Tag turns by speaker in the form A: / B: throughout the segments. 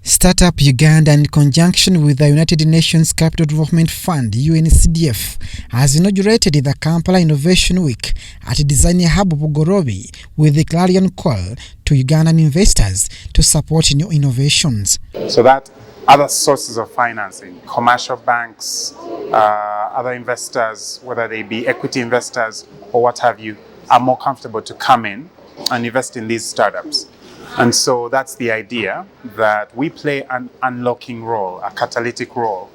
A: Startup Uganda, in conjunction with the United Nations Capital Development Fund (UNCDF), has inaugurated the Kampala Innovation Week at Design Hub Bugoloobi with a clarion call to Ugandan investors to support new innovations.
B: So that other sources of financing, commercial banks, other investors, whether they be equity investors or what have you, are more comfortable to come in and invest in these startups. And so that's the idea, that we play an unlocking role, a catalytic role,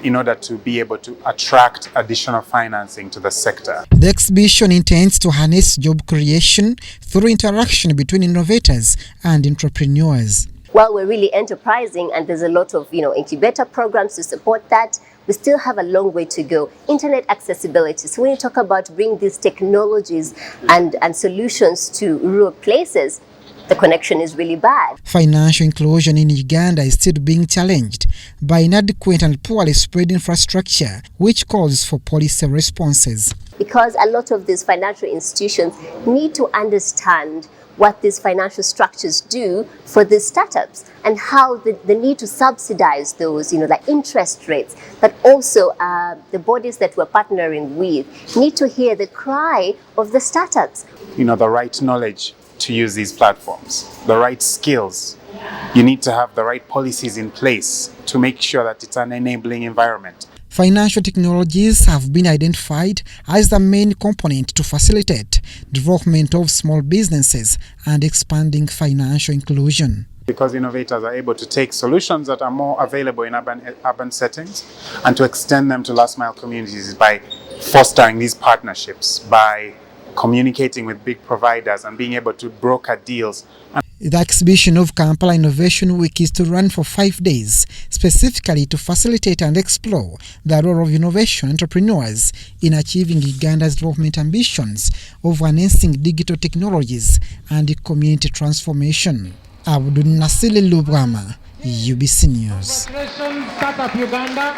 B: in order to be able to attract additional financing to the sector.
A: The exhibition intends to harness job creation through interaction between innovators and entrepreneurs.
C: While we're really enterprising and there's a lot of incubator programs to support that, we still have a long way to go. Internet accessibility. So when you talk about bringing these technologies and solutions to rural places, the connection is really bad.
A: Financial inclusion in Uganda is still being challenged by inadequate and poorly spread infrastructure, which calls for policy responses.
C: Because a lot of these financial institutions need to understand what these financial structures do for these startups and how the need to subsidize those, the interest rates, but also the bodies that we're partnering with need to hear the cry of the startups.
B: The right knowledge to use these platforms, the right skills. You need to have the right policies in place to make sure that it's an enabling environment.
A: Financial technologies have been identified as the main component to facilitate development of small businesses and expanding financial inclusion.
B: Because innovators are able to take solutions that are more available in urban settings and to extend them to last mile communities by fostering these partnerships, by communicating with big providers and being able to broker deals.
A: The exhibition of Kampala Innovation Week is to run for 5 days, specifically to facilitate and explore the role of innovation entrepreneurs in achieving Uganda's development ambitions of harnessing digital technologies and community transformation. Abdul Nasili Lubwama, UBC News.
D: Congratulations, Startup Uganda.